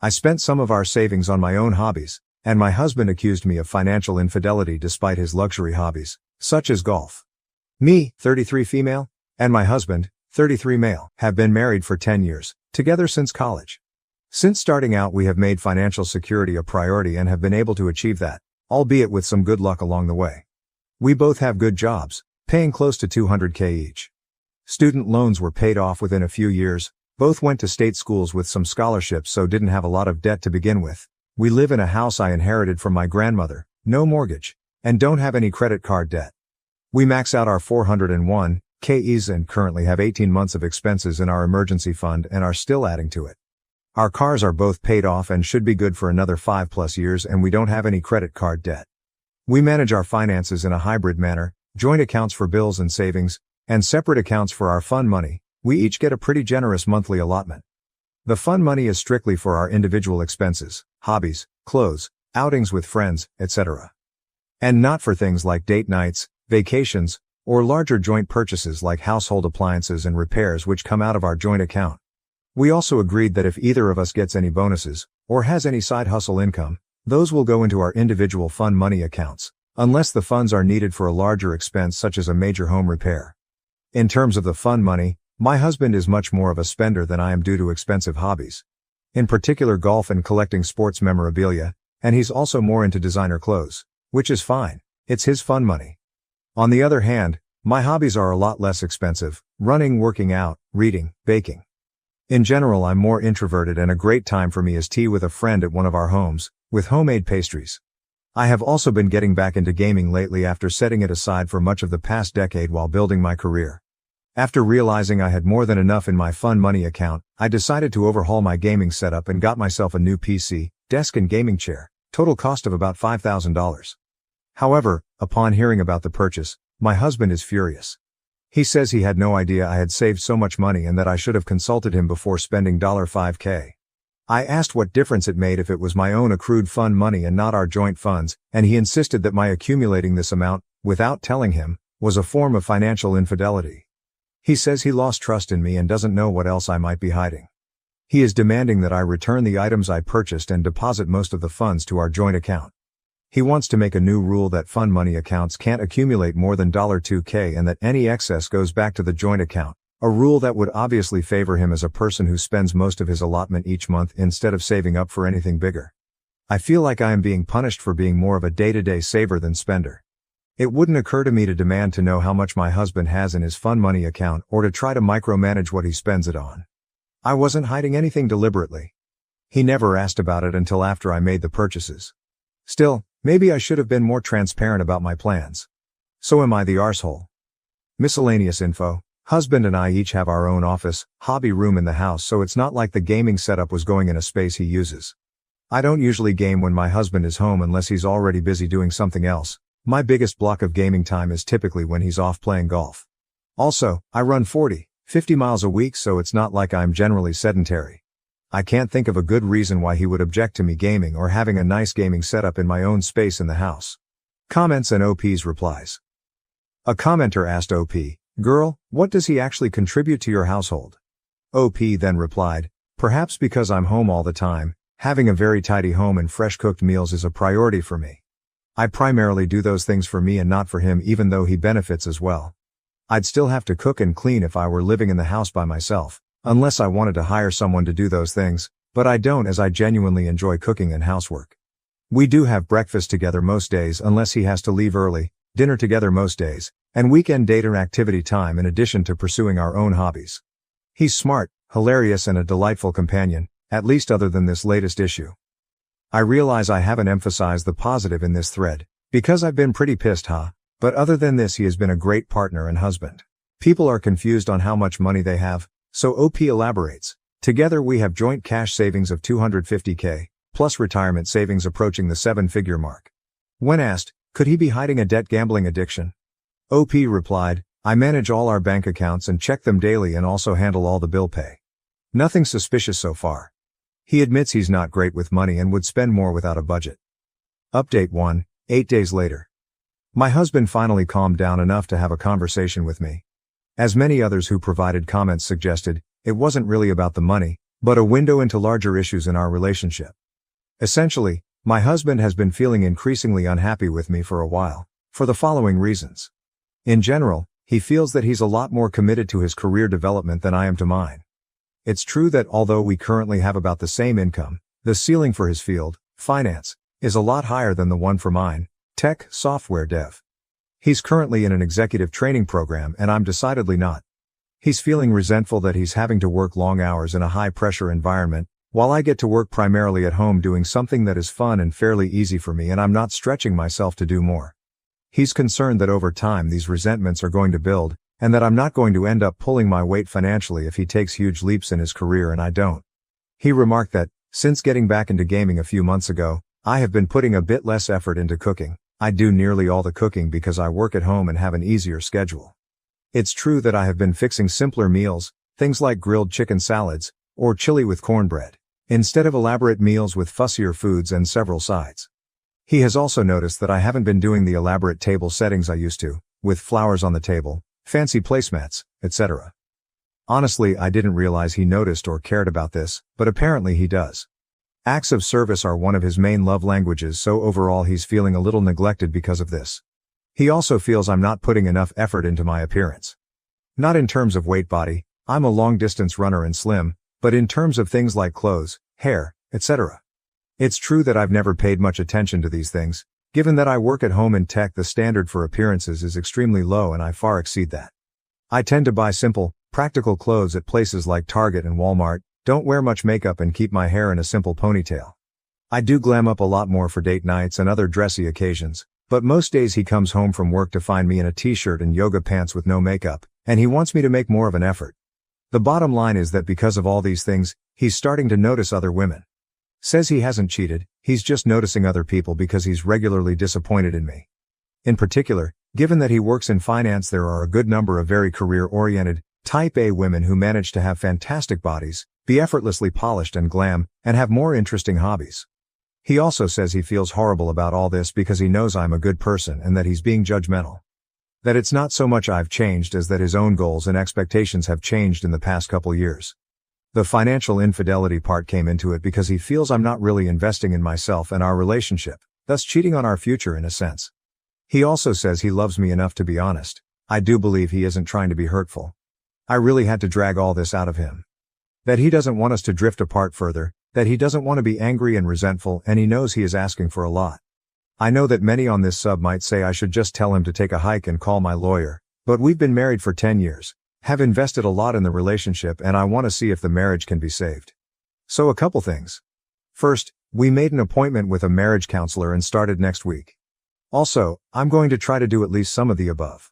I spent some of our savings on my own hobbies, and my husband accused me of financial infidelity despite his luxury hobbies, such as golf. Me, 33 female, and my husband, 33 male, have been married for 10 years, together since college. Since starting out we have made financial security a priority and have been able to achieve that, albeit with some good luck along the way. We both have good jobs, paying close to $200K each. Student loans were paid off within a few years, both went to state schools with some scholarships so didn't have a lot of debt to begin with. We live in a house I inherited from my grandmother, no mortgage, and don't have any credit card debt. We max out our 401Ks and currently have 18 months of expenses in our emergency fund and are still adding to it. Our cars are both paid off and should be good for another 5+ years and we don't have any credit card debt. We manage our finances in a hybrid manner, joint accounts for bills and savings, and separate accounts for our fun money. We each get a pretty generous monthly allotment. The fun money is strictly for our individual expenses, hobbies, clothes, outings with friends, etc. And not for things like date nights, vacations, or larger joint purchases like household appliances and repairs which come out of our joint account. We also agreed that if either of us gets any bonuses, or has any side hustle income, those will go into our individual fun money accounts, unless the funds are needed for a larger expense such as a major home repair. In terms of the fun money, my husband is much more of a spender than I am due to expensive hobbies. In particular golf and collecting sports memorabilia, and he's also more into designer clothes, which is fine, it's his fun money. On the other hand, my hobbies are a lot less expensive, running, working out, reading, baking. In general I'm more introverted and a great time for me is tea with a friend at one of our homes, with homemade pastries. I have also been getting back into gaming lately after setting it aside for much of the past decade while building my career. After realizing I had more than enough in my fun money account, I decided to overhaul my gaming setup and got myself a new PC, desk and gaming chair, total cost of about $5,000. However, upon hearing about the purchase, my husband is furious. He says he had no idea I had saved so much money and that I should have consulted him before spending $5K. I asked what difference it made if it was my own accrued fun money and not our joint funds, and he insisted that my accumulating this amount, without telling him, was a form of financial infidelity. He says he lost trust in me and doesn't know what else I might be hiding. He is demanding that I return the items I purchased and deposit most of the funds to our joint account. He wants to make a new rule that fun money accounts can't accumulate more than $2K and that any excess goes back to the joint account, a rule that would obviously favor him as a person who spends most of his allotment each month instead of saving up for anything bigger. I feel like I am being punished for being more of a day-to-day saver than spender. It wouldn't occur to me to demand to know how much my husband has in his fun money account or to try to micromanage what he spends it on. I wasn't hiding anything deliberately. He never asked about it until after I made the purchases. Still, maybe I should have been more transparent about my plans. So am I the arsehole? Miscellaneous info. Husband and I each have our own office, hobby room in the house so it's not like the gaming setup was going in a space he uses. I don't usually game when my husband is home unless he's already busy doing something else. My biggest block of gaming time is typically when he's off playing golf. Also, I run 40, 50 miles a week so it's not like I'm generally sedentary. I can't think of a good reason why he would object to me gaming or having a nice gaming setup in my own space in the house. Comments and OP's replies. A commenter asked OP, "Girl, what does he actually contribute to your household?" OP then replied, "Perhaps because I'm home all the time, having a very tidy home and fresh cooked meals is a priority for me. I primarily do those things for me and not for him even though he benefits as well. I'd still have to cook and clean if I were living in the house by myself, unless I wanted to hire someone to do those things, but I don't as I genuinely enjoy cooking and housework. We do have breakfast together most days unless he has to leave early, dinner together most days, and weekend date or activity time in addition to pursuing our own hobbies. He's smart, hilarious and a delightful companion, at least other than this latest issue. I realize I haven't emphasized the positive in this thread, because I've been pretty pissed, but other than this he has been a great partner and husband. People are confused on how much money they have, so OP elaborates. Together we have joint cash savings of $250K, plus retirement savings approaching the 7-figure mark. When asked, could he be hiding a debt gambling addiction? OP replied, I manage all our bank accounts and check them daily and also handle all the bill pay. Nothing suspicious so far. He admits he's not great with money and would spend more without a budget. Update 1, 8 days later. My husband finally calmed down enough to have a conversation with me. As many others who provided comments suggested, it wasn't really about the money, but a window into larger issues in our relationship. Essentially, my husband has been feeling increasingly unhappy with me for a while, for the following reasons. In general, he feels that he's a lot more committed to his career development than I am to mine. It's true that although we currently have about the same income, the ceiling for his field, finance, is a lot higher than the one for mine, tech, software dev. He's currently in an executive training program and I'm decidedly not. He's feeling resentful that he's having to work long hours in a high-pressure environment, while I get to work primarily at home doing something that is fun and fairly easy for me and I'm not stretching myself to do more. He's concerned that over time these resentments are going to build, and that I'm not going to end up pulling my weight financially if he takes huge leaps in his career and I don't. He remarked that, since getting back into gaming a few months ago, I have been putting a bit less effort into cooking. I do nearly all the cooking because I work at home and have an easier schedule. It's true that I have been fixing simpler meals, things like grilled chicken salads, or chili with cornbread, instead of elaborate meals with fussier foods and several sides. He has also noticed that I haven't been doing the elaborate table settings I used to, with flowers on the table, fancy placemats, etc. Honestly, I didn't realize he noticed or cared about this, but apparently he does. Acts of service are one of his main love languages, so overall he's feeling a little neglected because of this. He also feels I'm not putting enough effort into my appearance. Not in terms of weight body, I'm a long-distance runner and slim, but in terms of things like clothes, hair, etc. It's true that I've never paid much attention to these things. Given that I work at home in tech, the standard for appearances is extremely low and I far exceed that. I tend to buy simple, practical clothes at places like Target and Walmart, don't wear much makeup and keep my hair in a simple ponytail. I do glam up a lot more for date nights and other dressy occasions, but most days he comes home from work to find me in a t-shirt and yoga pants with no makeup, and he wants me to make more of an effort. The bottom line is that because of all these things, he's starting to notice other women. Says he hasn't cheated, he's just noticing other people because he's regularly disappointed in me. In particular, given that he works in finance, there are a good number of very career-oriented, type A women who manage to have fantastic bodies, be effortlessly polished and glam, and have more interesting hobbies. He also says he feels horrible about all this because he knows I'm a good person and that he's being judgmental. That it's not so much I've changed as that his own goals and expectations have changed in the past couple years. The financial infidelity part came into it because he feels I'm not really investing in myself and our relationship, thus cheating on our future in a sense. He also says he loves me enough to be honest. I do believe he isn't trying to be hurtful. I really had to drag all this out of him. That he doesn't want us to drift apart further, that he doesn't want to be angry and resentful, and he knows he is asking for a lot. I know that many on this sub might say I should just tell him to take a hike and call my lawyer, but we've been married for 10 years. Have invested a lot in the relationship and I want to see if the marriage can be saved. So a couple things. First, we made an appointment with a marriage counselor and started next week. Also, I'm going to try to do at least some of the above.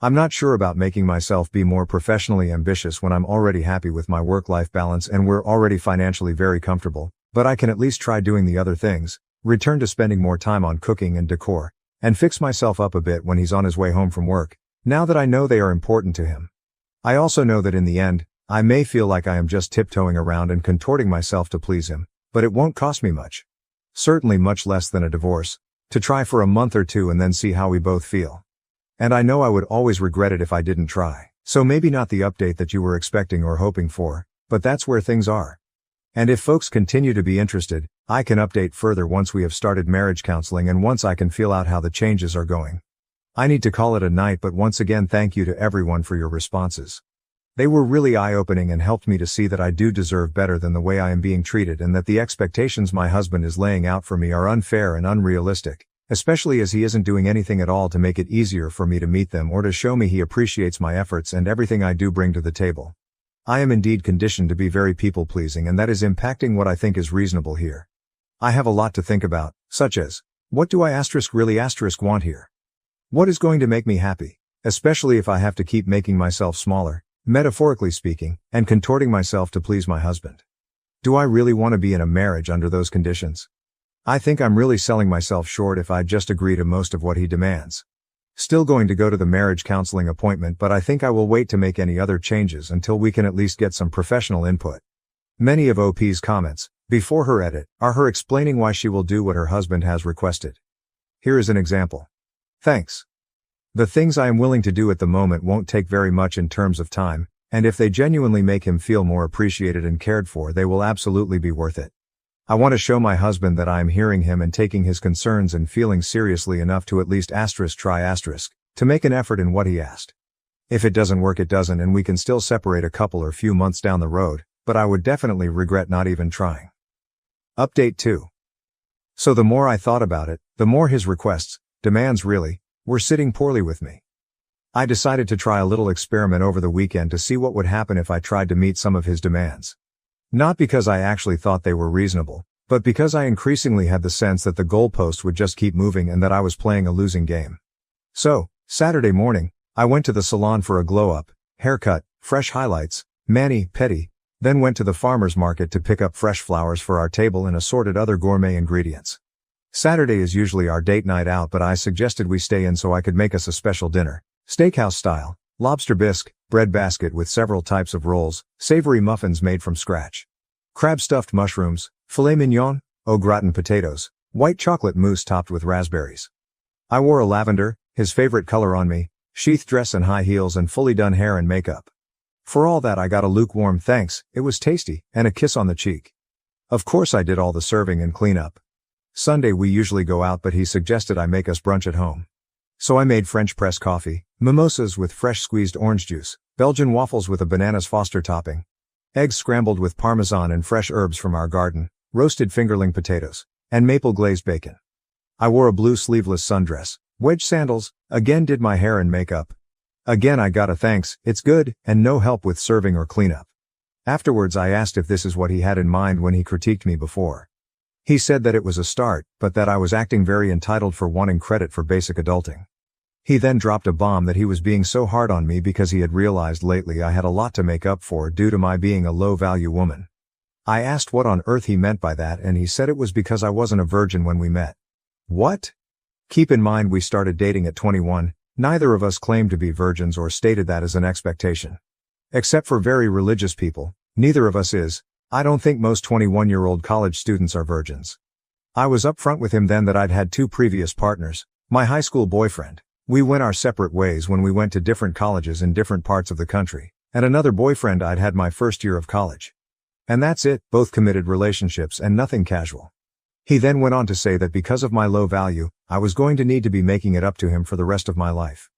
I'm not sure about making myself be more professionally ambitious when I'm already happy with my work-life balance and we're already financially very comfortable, but I can at least try doing the other things, return to spending more time on cooking and decor, and fix myself up a bit when he's on his way home from work, now that I know they are important to him. I also know that in the end, I may feel like I am just tiptoeing around and contorting myself to please him, but it won't cost me much. Certainly much less than a divorce, to try for a month or two and then see how we both feel. And I know I would always regret it if I didn't try, so maybe not the update that you were expecting or hoping for, but that's where things are. And if folks continue to be interested, I can update further once we have started marriage counseling and once I can feel out how the changes are going. I need to call it a night, but once again thank you to everyone for your responses. They were really eye-opening and helped me to see that I do deserve better than the way I am being treated and that the expectations my husband is laying out for me are unfair and unrealistic, especially as he isn't doing anything at all to make it easier for me to meet them or to show me he appreciates my efforts and everything I do bring to the table. I am indeed conditioned to be very people-pleasing and that is impacting what I think is reasonable here. I have a lot to think about, such as, what do I really want here? What is going to make me happy, especially if I have to keep making myself smaller, metaphorically speaking, and contorting myself to please my husband? Do I really want to be in a marriage under those conditions? I think I'm really selling myself short if I just agree to most of what he demands. Still going to go to the marriage counseling appointment, but I think I will wait to make any other changes until we can at least get some professional input. Many of OP's comments, before her edit, are her explaining why she will do what her husband has requested. Here is an example. Thanks. The things I am willing to do at the moment won't take very much in terms of time, and if they genuinely make him feel more appreciated and cared for, they will absolutely be worth it. I want to show my husband that I am hearing him and taking his concerns and feelings seriously enough to at least try to make an effort in what he asked. If it doesn't work, it doesn't, and we can still separate a couple or few months down the road, but I would definitely regret not even trying. Update 2. So the more I thought about it, the more his demands were sitting poorly with me. I decided to try a little experiment over the weekend to see what would happen if I tried to meet some of his demands. Not because I actually thought they were reasonable, but because I increasingly had the sense that the goalpost would just keep moving and that I was playing a losing game. So, Saturday morning, I went to the salon for a glow-up, haircut, fresh highlights, mani-pedi, then went to the farmer's market to pick up fresh flowers for our table and assorted other gourmet ingredients. Saturday is usually our date night out, but I suggested we stay in so I could make us a special dinner, steakhouse style, lobster bisque, bread basket with several types of rolls, savory muffins made from scratch, crab stuffed mushrooms, filet mignon, au gratin potatoes, white chocolate mousse topped with raspberries. I wore a lavender, his favorite color, on me, sheath dress and high heels and fully done hair and makeup. For all that, I got a lukewarm thanks, it was tasty, and a kiss on the cheek. Of course I did all the serving and cleanup. Sunday we usually go out, but he suggested I make us brunch at home. So I made French press coffee, mimosas with fresh squeezed orange juice, Belgian waffles with a bananas Foster topping, eggs scrambled with parmesan and fresh herbs from our garden, roasted fingerling potatoes, and maple glazed bacon. I wore a blue sleeveless sundress, wedge sandals, again did my hair and makeup. Again I got a thanks, it's good, and no help with serving or cleanup. Afterwards I asked if this is what he had in mind when he critiqued me before. He said that it was a start, but that I was acting very entitled for wanting credit for basic adulting. He then dropped a bomb that he was being so hard on me because he had realized lately I had a lot to make up for due to my being a low-value woman. I asked what on earth he meant by that, and he said it was because I wasn't a virgin when we met. What? Keep in mind we started dating at 21, neither of us claimed to be virgins or stated that as an expectation. Except for very religious people, neither of us is. I don't think most 21-year-old college students are virgins. I was upfront with him then that I'd had 2 previous partners, my high school boyfriend. We went our separate ways when we went to different colleges in different parts of the country, and another boyfriend I'd had my first year of college. And that's it, both committed relationships and nothing casual. He then went on to say that because of my low value, I was going to need to be making it up to him for the rest of my life.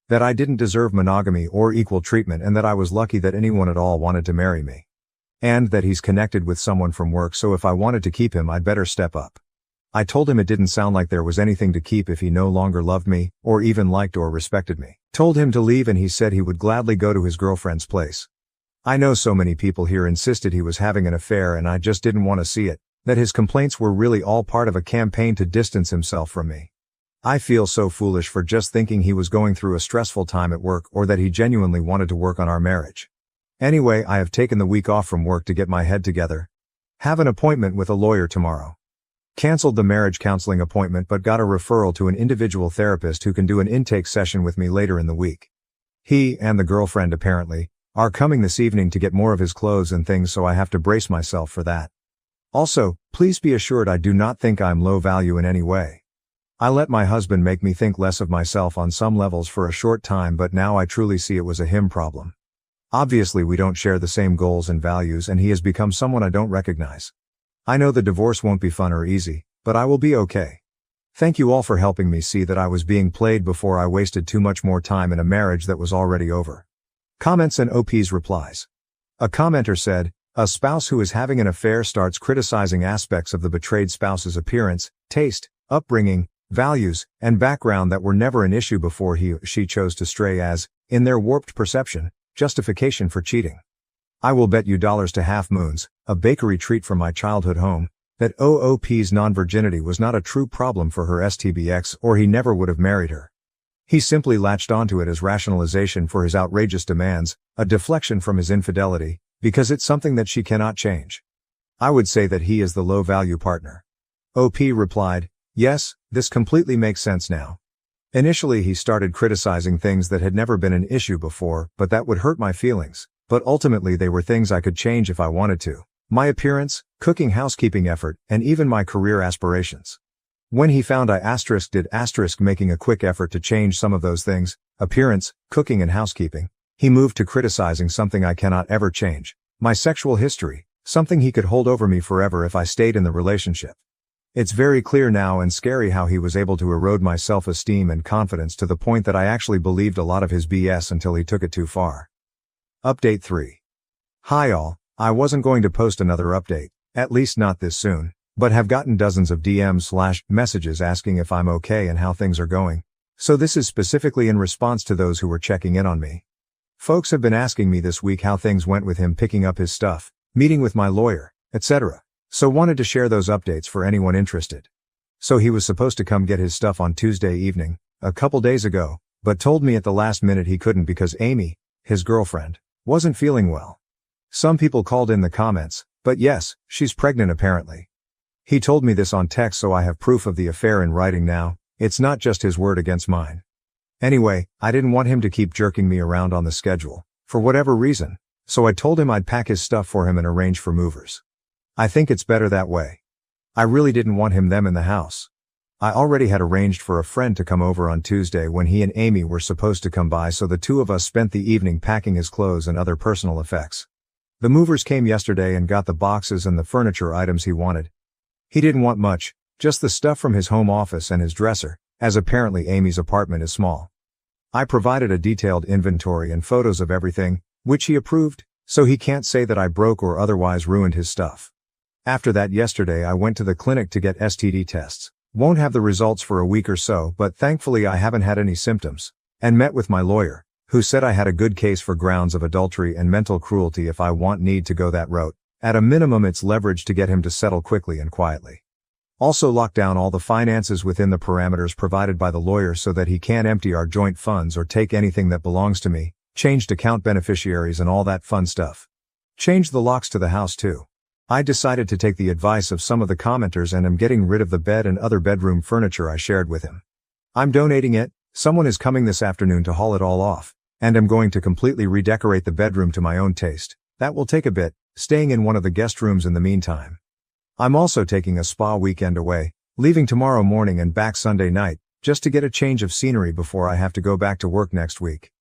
That I didn't deserve monogamy or equal treatment, and that I was lucky that anyone at all wanted to marry me. And that he's connected with someone from work, so if I wanted to keep him I'd better step up. I told him it didn't sound like there was anything to keep if he no longer loved me, or even liked or respected me. Told him to leave, and he said he would gladly go to his girlfriend's place. I know so many people here insisted he was having an affair, and I just didn't want to see it, that his complaints were really all part of a campaign to distance himself from me. I feel so foolish for just thinking he was going through a stressful time at work, or that he genuinely wanted to work on our marriage. Anyway, I have taken the week off from work to get my head together. Have an appointment with a lawyer tomorrow. Cancelled the marriage counseling appointment but got a referral to an individual therapist who can do an intake session with me later in the week. He, and the girlfriend apparently, are coming this evening to get more of his clothes and things, so I have to brace myself for that. Also, please be assured I do not think I'm low value in any way. I let my husband make me think less of myself on some levels for a short time, but now I truly see it was a him problem. Obviously we don't share the same goals and values, and he has become someone I don't recognize. I know the divorce won't be fun or easy, but I will be okay. Thank you all for helping me see that I was being played before I wasted too much more time in a marriage that was already over. Comments and OP's replies. A commenter said, a spouse who is having an affair starts criticizing aspects of the betrayed spouse's appearance, taste, upbringing, values, and background that were never an issue before he or she chose to stray as, in their warped perception, justification for cheating. I will bet you dollars to half moons, a bakery treat from my childhood home, that OOP's non-virginity was not a true problem for her STBX, or he never would have married her. He simply latched onto it as rationalization for his outrageous demands, a deflection from his infidelity, because it's something that she cannot change. I would say that he is the low-value partner. OP replied, yes, this completely makes sense now. Initially he started criticizing things that had never been an issue before, but that would hurt my feelings. But ultimately they were things I could change if I wanted to. My appearance, cooking, housekeeping effort, and even my career aspirations. When he found I did making a quick effort to change some of those things, appearance, cooking and housekeeping, He moved to criticizing something I cannot ever change, my sexual history, something he could hold over me forever if I stayed in the relationship. It's very clear now and scary how he was able to erode my self-esteem and confidence to the point that I actually believed a lot of his BS until he took it too far. Update 3. Hi all, I wasn't going to post another update, at least not this soon, but have gotten dozens of DMs/messages asking if I'm okay and how things are going. So this is specifically in response to those who were checking in on me. Folks have been asking me this week how things went with him picking up his stuff, meeting with my lawyer, etc. So wanted to share those updates for anyone interested. So he was supposed to come get his stuff on Tuesday evening, a couple days ago, but told me at the last minute he couldn't because Amy, his girlfriend, wasn't feeling well. Some people called in the comments, but yes, she's pregnant apparently. He told me this on text, so I have proof of the affair in writing now. It's not just his word against mine. Anyway, I didn't want him to keep jerking me around on the schedule, for whatever reason, so I told him I'd pack his stuff for him and arrange for movers. I think it's better that way. I really didn't want them in the house. I already had arranged for a friend to come over on Tuesday when he and Amy were supposed to come by, so the two of us spent the evening packing his clothes and other personal effects. The movers came yesterday and got the boxes and the furniture items he wanted. He didn't want much, just the stuff from his home office and his dresser, as apparently Amy's apartment is small. I provided a detailed inventory and photos of everything, which he approved, so he can't say that I broke or otherwise ruined his stuff. After that, yesterday I went to the clinic to get STD tests. Won't have the results for a week or so, but thankfully I haven't had any symptoms, and met with my lawyer, who said I had a good case for grounds of adultery and mental cruelty if I need to go that route. At a minimum, it's leverage to get him to settle quickly and quietly. Also lock down all the finances within the parameters provided by the lawyer so that he can't empty our joint funds or take anything that belongs to me, changed account beneficiaries and all that fun stuff. Changed the locks to the house too. I decided to take the advice of some of the commenters and am getting rid of the bed and other bedroom furniture I shared with him. I'm donating it, someone is coming this afternoon to haul it all off, and am going to completely redecorate the bedroom to my own taste. That will take a bit, staying in one of the guest rooms in the meantime. I'm also taking a spa weekend away, leaving tomorrow morning and back Sunday night, just to get a change of scenery before I have to go back to work next week.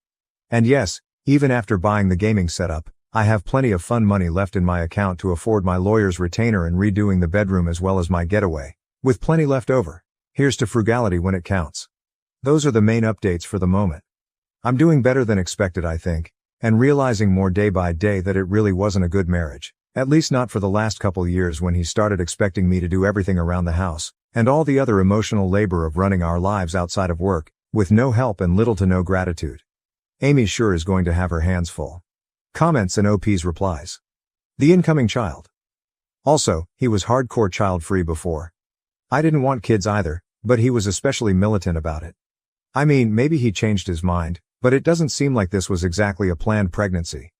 And yes, even after buying the gaming setup, I have plenty of fun money left in my account to afford my lawyer's retainer and redoing the bedroom as well as my getaway, with plenty left over. Here's to frugality when it counts. Those are the main updates for the moment. I'm doing better than expected, I think, and realizing more day by day that it really wasn't a good marriage, at least not for the last couple years when he started expecting me to do everything around the house, and all the other emotional labor of running our lives outside of work, with no help and little to no gratitude. Amy sure is going to have her hands full. Comments and OP's replies. The incoming child. Also, he was hardcore child-free before. I didn't want kids either, but he was especially militant about it. I mean, maybe he changed his mind, but it doesn't seem like this was exactly a planned pregnancy.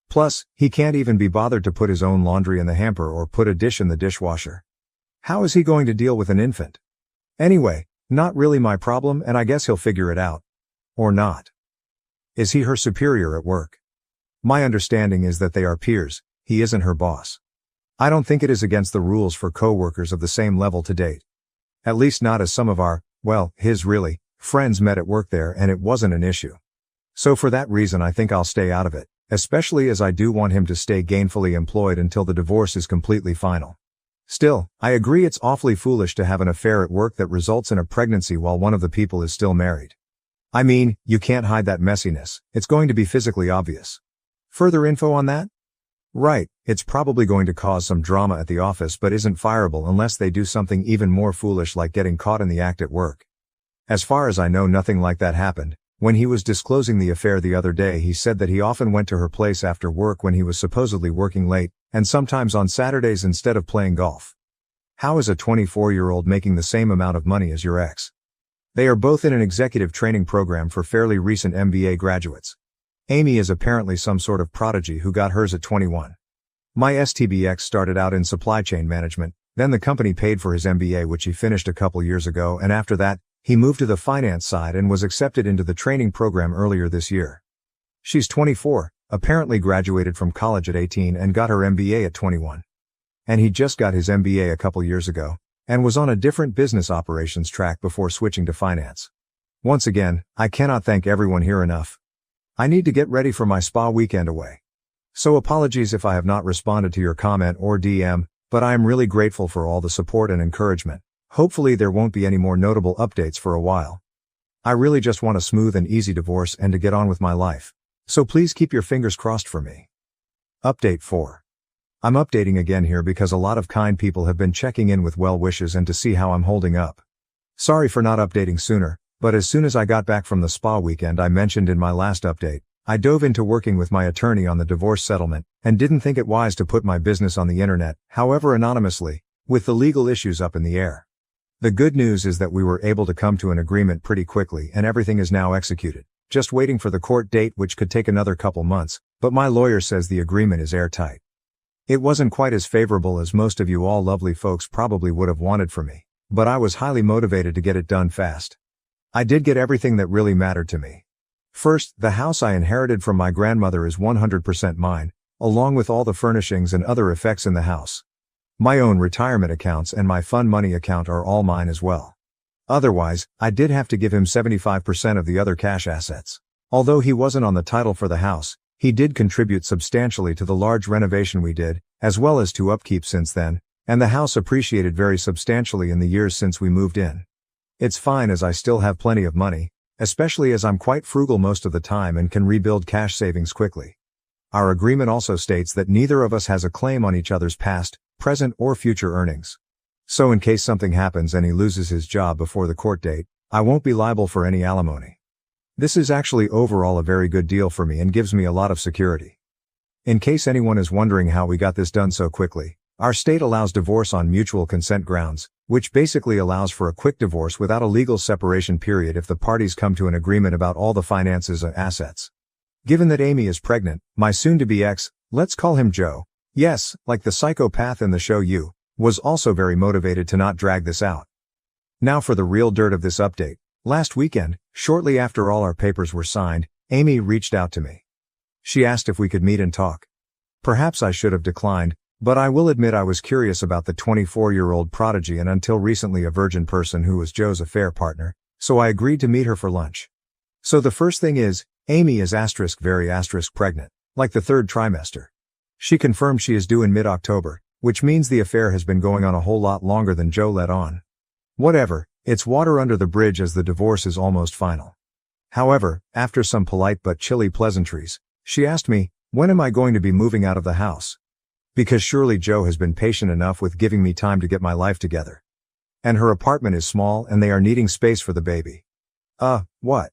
Plus, he can't even be bothered to put his own laundry in the hamper or put a dish in the dishwasher. How is he going to deal with an infant? Anyway, not really my problem, and I guess he'll figure it out. Or not. Is he her superior at work? My understanding is that they are peers, he isn't her boss. I don't think it is against the rules for co-workers of the same level to date. At least not as some of our, his friends met at work there and it wasn't an issue. So for that reason I think I'll stay out of it, especially as I do want him to stay gainfully employed until the divorce is completely final. Still, I agree it's awfully foolish to have an affair at work that results in a pregnancy while one of the people is still married. I mean, you can't hide that messiness, it's going to be physically obvious. Further info on that? Right, it's probably going to cause some drama at the office but isn't fireable unless they do something even more foolish like getting caught in the act at work. As far as I know, nothing like that happened. When he was disclosing the affair the other day, he said that he often went to her place after work when he was supposedly working late, and sometimes on Saturdays instead of playing golf. How is a 24-year-old making the same amount of money as your ex? They are both in an executive training program for fairly recent MBA graduates. Amy is apparently some sort of prodigy who got hers at 21. My STBX started out in supply chain management, then the company paid for his MBA, which he finished a couple years ago, and after that, he moved to the finance side and was accepted into the training program earlier this year. She's 24, apparently graduated from college at 18 and got her MBA at 21. And he just got his MBA a couple years ago, and was on a different business operations track before switching to finance. Once again, I cannot thank everyone here enough. I need to get ready for my spa weekend away. So apologies if I have not responded to your comment or DM, but I am really grateful for all the support and encouragement. Hopefully there won't be any more notable updates for a while. I really just want a smooth and easy divorce and to get on with my life. So please keep your fingers crossed for me. Update 4. I'm updating again here because a lot of kind people have been checking in with well wishes and to see how I'm holding up. Sorry for not updating sooner, but as soon as I got back from the spa weekend I mentioned in my last update, I dove into working with my attorney on the divorce settlement, and didn't think it wise to put my business on the internet, however anonymously, with the legal issues up in the air. The good news is that we were able to come to an agreement pretty quickly and everything is now executed, just waiting for the court date which could take another couple months, but my lawyer says the agreement is airtight. It wasn't quite as favorable as most of you all lovely folks probably would have wanted for me, but I was highly motivated to get it done fast. I did get everything that really mattered to me. First, the house I inherited from my grandmother is 100% mine, along with all the furnishings and other effects in the house. My own retirement accounts and my fund money account are all mine as well. Otherwise, I did have to give him 75% of the other cash assets. Although he wasn't on the title for the house, he did contribute substantially to the large renovation we did, as well as to upkeep since then, and the house appreciated very substantially in the years since we moved in. It's fine as I still have plenty of money, especially as I'm quite frugal most of the time and can rebuild cash savings quickly. Our agreement also states that neither of us has a claim on each other's past, present or future earnings. So in case something happens and he loses his job before the court date, I won't be liable for any alimony. This is actually overall a very good deal for me and gives me a lot of security. In case anyone is wondering how we got this done so quickly, our state allows divorce on mutual consent grounds, which basically allows for a quick divorce without a legal separation period if the parties come to an agreement about all the finances and assets. Given that Amy is pregnant, my soon-to-be ex, let's call him Joe, yes, like the psychopath in the show You, was also very motivated to not drag this out. Now for the real dirt of this update. Last weekend, shortly after all our papers were signed, Amy reached out to me. She asked if we could meet and talk. Perhaps I should have declined, but I will admit I was curious about the 24-year-old prodigy and until recently a virgin person who was Joe's affair partner, so I agreed to meet her for lunch. So the first thing is, Amy is very pregnant, like the third trimester. She confirmed she is due in mid-October, which means the affair has been going on a whole lot longer than Joe let on. Whatever, it's water under the bridge as the divorce is almost final. However, after some polite but chilly pleasantries, she asked me, when am I going to be moving out of the house? Because surely Joe has been patient enough with giving me time to get my life together. And her apartment is small and they are needing space for the baby. What?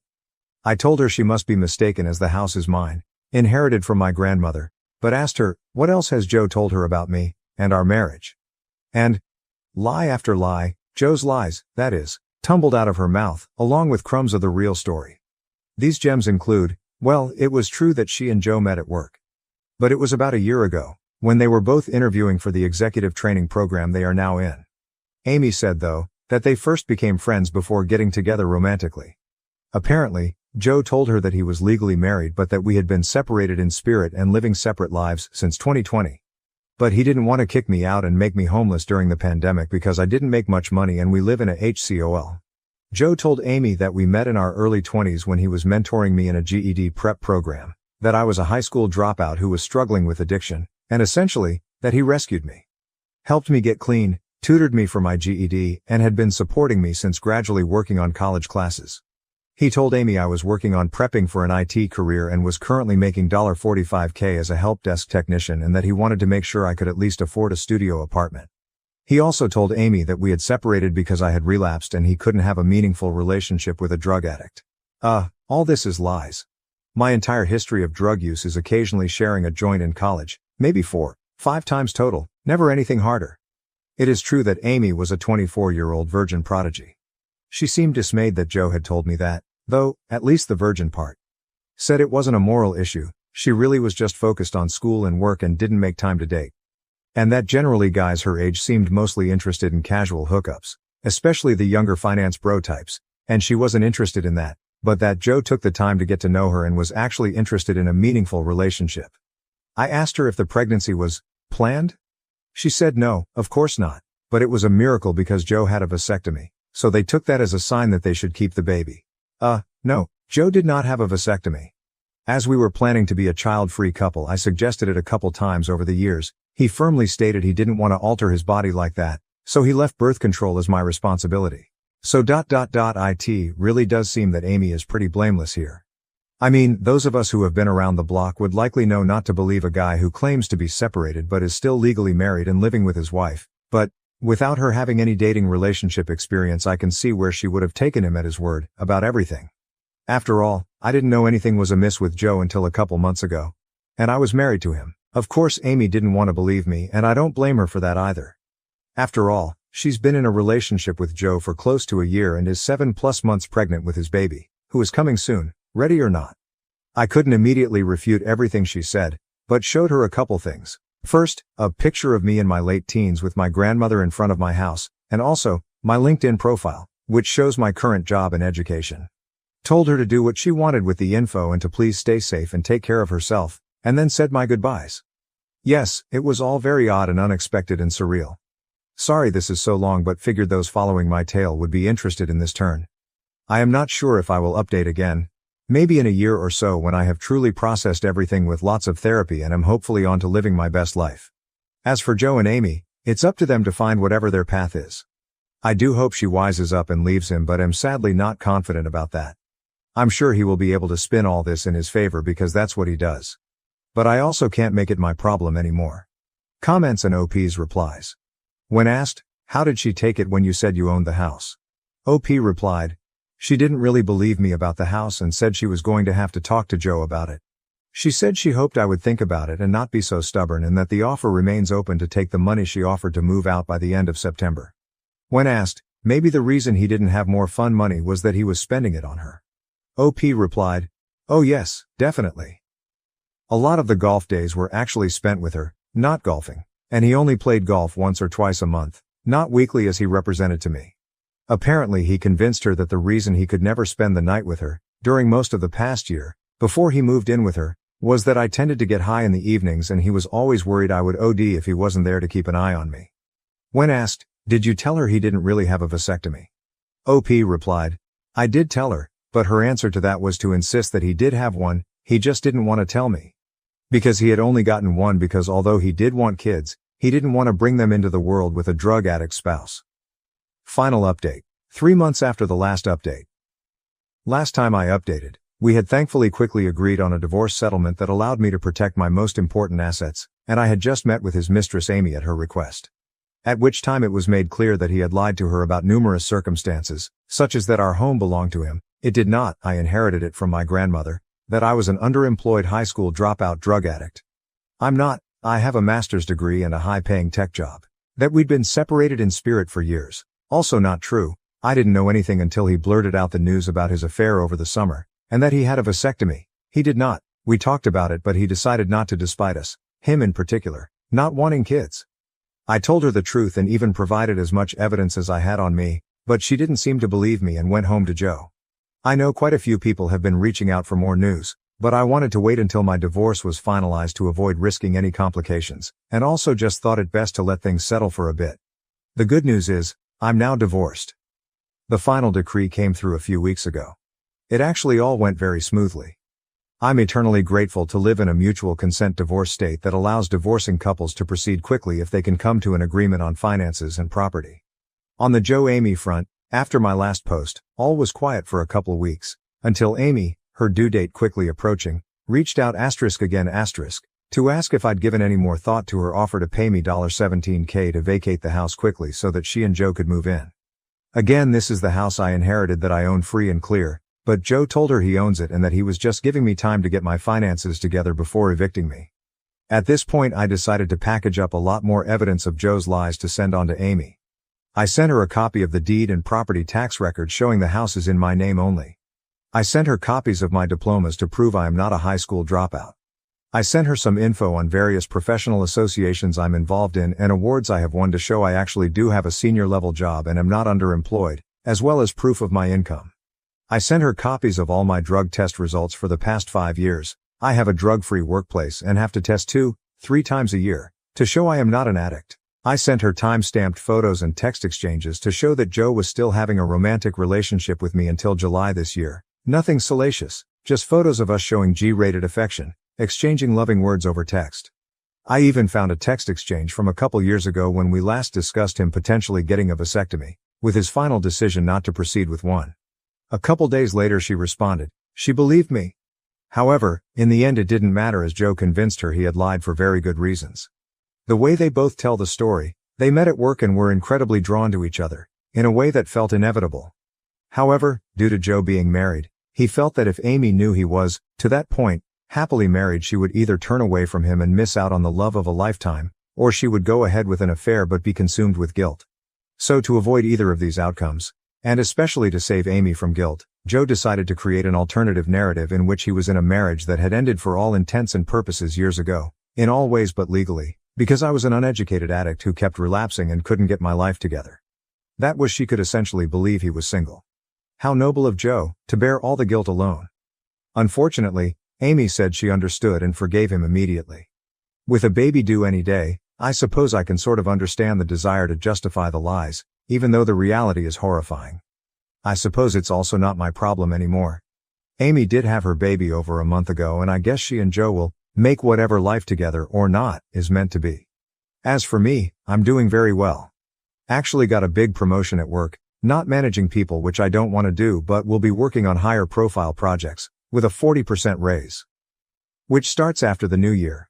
I told her she must be mistaken as the house is mine, inherited from my grandmother, but asked her, what else has Joe told her about me, and our marriage? And, lie after lie, Joe's lies, that is, tumbled out of her mouth, along with crumbs of the real story. These gems include, well, it was true that she and Joe met at work. But it was about a year ago, when they were both interviewing for the executive training program they are now in. Amy said, though, that they first became friends before getting together romantically. Apparently, Joe told her that he was legally married but that we had been separated in spirit and living separate lives since 2020. But he didn't want to kick me out and make me homeless during the pandemic because I didn't make much money and we live in a HCOL. Joe told Amy that we met in our early 20s when he was mentoring me in a GED prep program, that I was a high school dropout who was struggling with addiction, and essentially, that he rescued me. Helped me get clean, tutored me for my GED, and had been supporting me since gradually working on college classes. He told Amy I was working on prepping for an IT career and was currently making $45K as a help desk technician and that he wanted to make sure I could at least afford a studio apartment. He also told Amy that we had separated because I had relapsed and he couldn't have a meaningful relationship with a drug addict. All this is lies. My entire history of drug use is occasionally sharing a joint in college, maybe 4-5 times total, never anything harder. It is true that Amy was a 24-year-old virgin prodigy. She seemed dismayed that Joe had told me that, though, at least the virgin part. Said it wasn't a moral issue, she really was just focused on school and work and didn't make time to date. And that generally guys her age seemed mostly interested in casual hookups, especially the younger finance bro types, and she wasn't interested in that, but that Joe took the time to get to know her and was actually interested in a meaningful relationship. I asked her if the pregnancy was planned? She said no, of course not, but it was a miracle because Joe had a vasectomy, so they took that as a sign that they should keep the baby. No, Joe did not have a vasectomy. As we were planning to be a child-free couple, I suggested it a couple times over the years. He firmly stated he didn't want to alter his body like that, so he left birth control as my responsibility. So it really does seem that Amy is pretty blameless here. I mean, those of us who have been around the block would likely know not to believe a guy who claims to be separated but is still legally married and living with his wife, but without her having any dating relationship experience, I can see where she would have taken him at his word about everything. After all, I didn't know anything was amiss with Joe until a couple months ago. And I was married to him. Of course Amy didn't want to believe me, and I don't blame her for that either. After all, she's been in a relationship with Joe for close to a year and is 7+ months pregnant with his baby, who is coming soon, ready or not. I couldn't immediately refute everything she said, but showed her a couple things. First, a picture of me in my late teens with my grandmother in front of my house, and also, my LinkedIn profile, which shows my current job and education. Told her to do what she wanted with the info and to please stay safe and take care of herself, and then said my goodbyes. Yes, it was all very odd and unexpected and surreal. Sorry this is so long, but figured those following my tale would be interested in this turn. I am not sure if I will update again. Maybe in a year or so when I have truly processed everything with lots of therapy and am hopefully on to living my best life. As for Joe and Amy, it's up to them to find whatever their path is. I do hope she wises up and leaves him, but am sadly not confident about that. I'm sure he will be able to spin all this in his favor because that's what he does. But I also can't make it my problem anymore. Comments and OP's replies. When asked, how did she take it when you said you owned the house? OP replied, she didn't really believe me about the house and said she was going to have to talk to Joe about it. She said she hoped I would think about it and not be so stubborn, and that the offer remains open to take the money she offered to move out by the end of September. When asked, maybe the reason he didn't have more fun money was that he was spending it on her. OP replied, oh yes, definitely. A lot of the golf days were actually spent with her, not golfing, and he only played golf once or twice a month, not weekly as he represented to me. Apparently he convinced her that the reason he could never spend the night with her, during most of the past year, before he moved in with her, was that I tended to get high in the evenings and he was always worried I would OD if he wasn't there to keep an eye on me. When asked, did you tell her he didn't really have a vasectomy? OP replied, I did tell her, but her answer to that was to insist that he did have one, he just didn't want to tell me. Because he had only gotten one because although he did want kids, he didn't want to bring them into the world with a drug addict spouse. Final update. 3 months after the last update. Last time I updated, we had thankfully quickly agreed on a divorce settlement that allowed me to protect my most important assets, and I had just met with his mistress Amy at her request. At which time it was made clear that he had lied to her about numerous circumstances, such as that our home belonged to him. It did not, I inherited it from my grandmother, that I was an underemployed high school dropout drug addict. I'm not, I have a master's degree and a high-paying tech job. That we'd been separated in spirit for years. Also not true, I didn't know anything until he blurted out the news about his affair over the summer, and that he had a vasectomy. He did not, we talked about it, but he decided not to despite us, him in particular, not wanting kids. I told her the truth and even provided as much evidence as I had on me, but she didn't seem to believe me and went home to Joe. I know quite a few people have been reaching out for more news, but I wanted to wait until my divorce was finalized to avoid risking any complications, and also just thought it best to let things settle for a bit. The good news is, I'm now divorced. The final decree came through a few weeks ago. It actually all went very smoothly. I'm eternally grateful to live in a mutual consent divorce state that allows divorcing couples to proceed quickly if they can come to an agreement on finances and property. On the Joe-Amy front, after my last post, all was quiet for a couple weeks, until Amy, her due date quickly approaching, reached out again to ask if I'd given any more thought to her offer to pay me $17K to vacate the house quickly so that she and Joe could move in. Again, this is the house I inherited that I own free and clear, but Joe told her he owns it and that he was just giving me time to get my finances together before evicting me. At this point I decided to package up a lot more evidence of Joe's lies to send on to Amy. I sent her a copy of the deed and property tax record showing the house is in my name only. I sent her copies of my diplomas to prove I am not a high school dropout. I sent her some info on various professional associations I'm involved in and awards I have won to show I actually do have a senior level job and am not underemployed, as well as proof of my income. I sent her copies of all my drug test results for the past 5 years. I have a drug-free workplace and have to test 2-3 times a year, to show I am not an addict. I sent her time-stamped photos and text exchanges to show that Joe was still having a romantic relationship with me until July this year. Nothing salacious, Just photos of us showing G-rated affection, exchanging loving words over text. I even found a text exchange from a couple years ago when we last discussed him potentially getting a vasectomy, with his final decision not to proceed with one. A couple days later she responded. She believed me. However, in the end it didn't matter as Joe convinced her he had lied for very good reasons. The way they both tell the story, they met at work and were incredibly drawn to each other, in a way that felt inevitable. However, due to Joe being married, he felt that if Amy knew he was, to that point, happily married, she would either turn away from him and miss out on the love of a lifetime, or she would go ahead with an affair but be consumed with guilt. So to avoid either of these outcomes, and especially to save Amy from guilt, Joe decided to create an alternative narrative in which he was in a marriage that had ended for all intents and purposes years ago, in all ways but legally, because I was an uneducated addict who kept relapsing and couldn't get my life together. That was she could essentially believe he was single. How noble of Joe, to bear all the guilt alone. Unfortunately, Amy said she understood and forgave him immediately. With a baby due any day, I suppose I can sort of understand the desire to justify the lies, even though the reality is horrifying. I suppose it's also not my problem anymore. Amy did have her baby over a month ago and I guess she and Joe will make whatever life together or not is meant to be. As for me, I'm doing very well. Actually got a big promotion at work, not managing people which I don't want to do but will be working on higher profile projects, with a 40% raise. Which starts after the new year.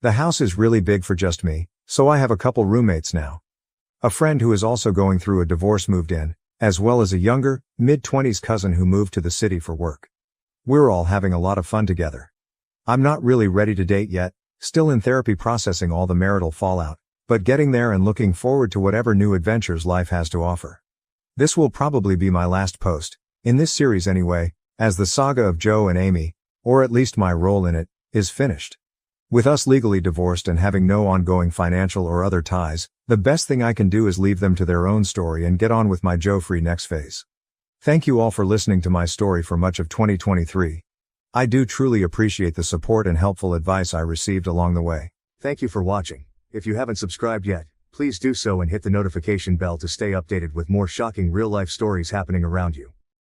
The house is really big for just me, so I have a couple roommates now. A friend who is also going through a divorce moved in, as well as a younger, mid-20s cousin who moved to the city for work. We're all having a lot of fun together. I'm not really ready to date yet, still in therapy processing all the marital fallout, but getting there and looking forward to whatever new adventures life has to offer. This will probably be my last post, in this series anyway, as the saga of Joe and Amy, or at least my role in it, is finished. With us legally divorced and having no ongoing financial or other ties, the best thing I can do is leave them to their own story and get on with my Joe-free next phase. Thank you all for listening to my story for much of 2023. I do truly appreciate the support and helpful advice I received along the way. Thank you for watching. If you haven't subscribed yet, please do so and hit the notification bell to stay updated with more shocking real-life stories happening around you.